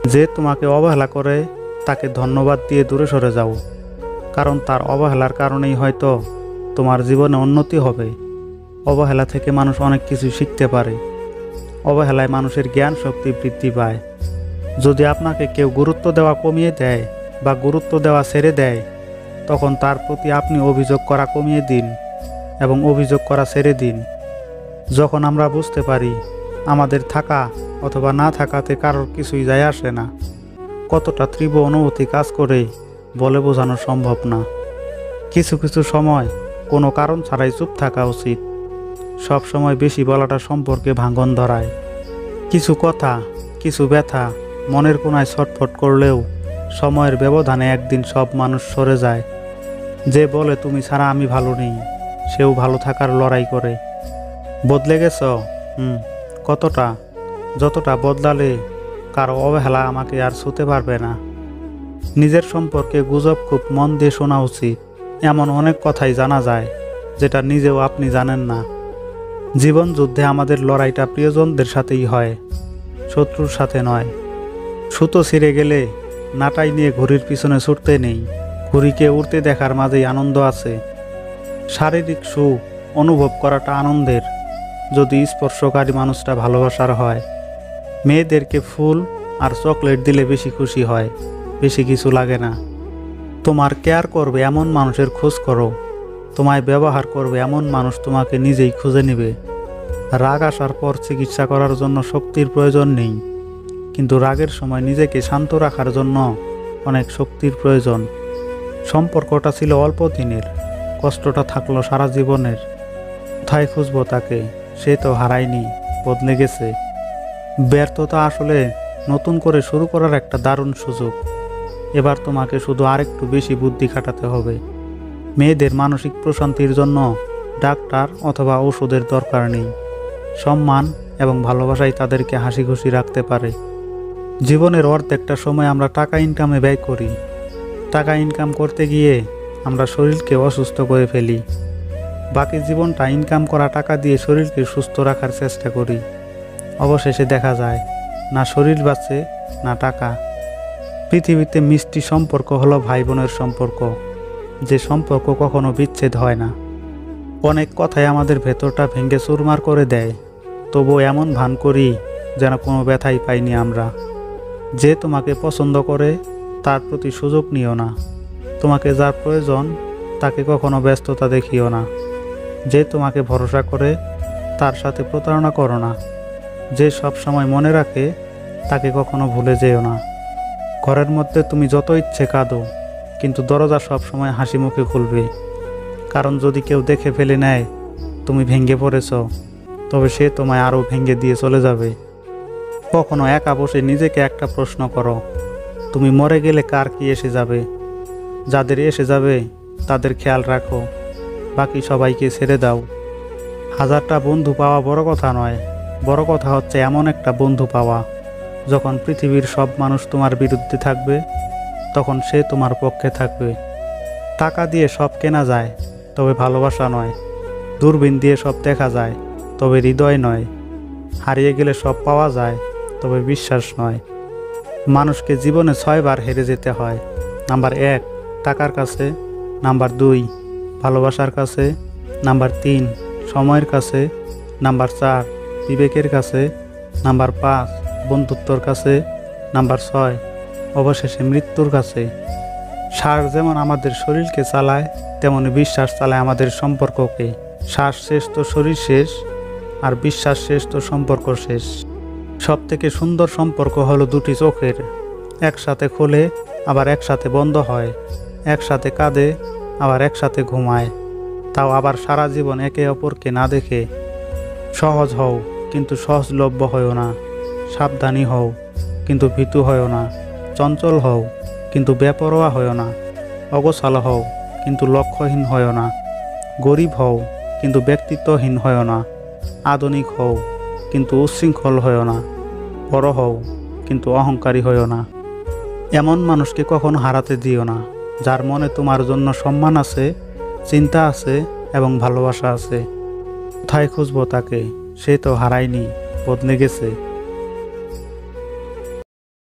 যে তোমাকে অবহেলা করে তাকে ধন্যবাদ দিয়ে দূরে সরে যাও, কারণ তার অবহেলার কারণেই হয়তো তোমার জীবনে উন্নতি হবে। অবহেলা থেকে মানুষ অনেক কিছু শিখতে পারে। অবহেলায় মানুষের জ্ঞান শক্তি বৃদ্ধি পায়। যদি আপনাকে কেউ গুরুত্ব দেওয়া কমিয়ে দেয় বা গুরুত্ব দেওয়া ছেড়ে দেয়, তখন তার প্রতি আপনি অভিযোগ করা কমিয়ে দিন এবং অভিযোগ করা ছেড়ে দিন। যখন আমরা বুঝতে পারি আমাদের থাকা অথবা না থাকাতে কারোর কিছুই যায় আসে না, কতটা তীব্র অনুভূতি কাজ করে বলে বোঝানো সম্ভব না। কিছু কিছু সময় কোনো কারণ ছাড়াই চুপ থাকা উচিত। সব সময় বেশি বলাটা সম্পর্কে ভাঙন ধরায়। কিছু কথা, কিছু ব্যথা মনের কোণায় ছটফট করলেও সময়ের ব্যবধানে একদিন সব মানুষ সরে যায়। যে বলে তুমি ছাড়া আমি ভালো নেই, সেও ভালো থাকার লড়াই করে। বদলে গেছ? কতটা? যতটা বদলালে কারো অবহেলা আমাকে আর ছুঁতে পারবে না। নিজের সম্পর্কে গুজব খুব মন দিয়ে শোনা উচিত। এমন অনেক কথাই জানা যায় যেটা নিজেও আপনি জানেন না। জীবন যুদ্ধে আমাদের লড়াইটা প্রিয়জনদের সাথেই হয়, শত্রুর সাথে নয়। সুতো ছিঁড়ে গেলে নাটাই নিয়ে ঘুড়ির পিছনে ছুটতে নেই, ঘুড়িকে উড়তে দেখার মাঝেই আনন্দ আছে। শারীরিক সুখ অনুভব করাটা আনন্দের, যদি স্পর্শকারী মানুষটা ভালোবাসার হয়। মেয়েদেরকে ফুল আর চকলেট দিলে বেশি খুশি হয়, বেশি কিছু লাগে না। তোমার কেয়ার করবে এমন মানুষের খোঁজ করো। তোমায় ব্যবহার করবে এমন মানুষ তোমাকে নিজেই খুঁজে নেবে। রাগ আসার পর চিকিৎসা করার জন্য শক্তির প্রয়োজন নেই, কিন্তু রাগের সময় নিজেকে শান্ত রাখার জন্য অনেক শক্তির প্রয়োজন। সম্পর্কটা ছিল অল্প দিনের, কষ্টটা থাকলো সারা জীবনের। কোথায় খুঁজবো তাকে? সে তো হারায়নি, বদলে গেছে। ব্যর্থতা আসলে নতুন করে শুরু করার একটা দারুণ সুযোগ। এবার তোমাকে শুধু আরেকটু বেশি বুদ্ধি খাটাতে হবে। মেয়েদের মানসিক প্রশান্তির জন্য ডাক্তার অথবা ওষুধের দরকার নেই। সম্মান এবং ভালোবাসাই তাদেরকে হাসি খুশি রাখতে পারে। জীবনের অর্ধেকটা সময় আমরা টাকা ইনকামে ব্যয় করি। টাকা ইনকাম করতে গিয়ে আমরা শরীরকে অসুস্থ করে ফেলি। বাকি জীবনটা ইনকাম করা টাকা দিয়ে শরীরকে সুস্থ রাখার চেষ্টা করি। অবশেষে দেখা যায় না শরীর বাঁচে না টাকা। পৃথিবীতে মিষ্টি সম্পর্ক হলো ভাই বোনের সম্পর্ক, যে সম্পর্ক কখনো বিচ্ছেদ হয় না। অনেক কথাই আমাদের ভেতরটা ভেঙে চুরমার করে দেয়, তবু এমন ভান করি যেন কোনো ব্যথাই পাইনি আমরা। যে তোমাকে পছন্দ করে তার প্রতি সুযোগ নিও না। তোমাকে যার প্রয়োজন তাকে কখনো ব্যস্ততা দেখিও না। যে তোমাকে ভরসা করে তার সাথে প্রতারণা করো না। যে সব সময় মনে রাখে তাকে কখনো ভুলে যেও না। ঘরের মধ্যে তুমি যত ইচ্ছে কাঁদো, কিন্তু দরজা সব সময় হাসি মুখে খুলবে। কারণ যদি কেউ দেখে ফেলে নেয় তুমি ভেঙে পড়েছ, তবে সে তোমায় আরও ভেঙে দিয়ে চলে যাবে। কখনো একা বসে নিজেকে একটা প্রশ্ন করো, তুমি মরে গেলে কার কি এসে যাবে? যাদের এসে যাবে তাদের খেয়াল রাখো, বাকি সবাইকে ছেড়ে দাও। হাজারটা বন্ধু পাওয়া বড় কথা নয়, বড় কথা হচ্ছে এমন একটা বন্ধু পাওয়া যখন পৃথিবীর সব মানুষ তোমার বিরুদ্ধে থাকবে, তখন সে তোমার পক্ষে থাকবে। টাকা দিয়ে সব কেনা যায়, তবে ভালোবাসা নয়। দূরবীন দিয়ে সব দেখা যায়, তবে হৃদয় নয়। হারিয়ে গেলে সব পাওয়া যায়, তবে বিশ্বাস নয়। মানুষকে জীবনে 6 বার হেরে যেতে হয়। নাম্বার 1 টাকার কাছে, নাম্বার 2 ভালোবাসার কাছে, নাম্বার 3 সময়ের কাছে, নাম্বার 4 বিবেকের কাছে, নাম্বার 5 বন্ধুত্বর কাছে, নাম্বার 6 অবশেষে মৃত্যুর কাছে। শ্বাস যেমন আমাদের শরীরকে চালায়, তেমনি বিশ্বাস চালায় আমাদের সম্পর্ককে। শ্বাস শেষ তো শরীর শেষ, আর বিশ্বাস শেষ তো সম্পর্ক শেষ। সবথেকে সুন্দর সম্পর্ক হলো দুটি চোখের, একসাথে খোলে আবার একসাথে বন্ধ হয়, একসাথে কাঁদে আবার একসাথে ঘুমায়, তাও আবার সারা জীবন একে অপরকে না দেখে। সহজ হও কিন্তু সহজলভ্য হও না, সাবধানী হও কিন্তু ভীতু হও না, চঞ্চল হও কিন্তু বেপরোয়া হও না, অগোছালো হও কিন্তু লক্ষ্যহীন হও না, গরিব হও কিন্তু ব্যক্তিত্বহীন হও না, আধুনিক হও কিন্তু উচ্ছৃঙ্খল হও না, বড় হও কিন্তু অহংকারী হও না। এমন মানুষকে কখনো হারাতে দিও না, যার মনে তোমার জন্য সম্মান আছে, চিন্তা আছে এবং ভালোবাসা আছে। কোথায় খুঁজবো তাকে? সে তো হারায়নি, বদলে গেছে।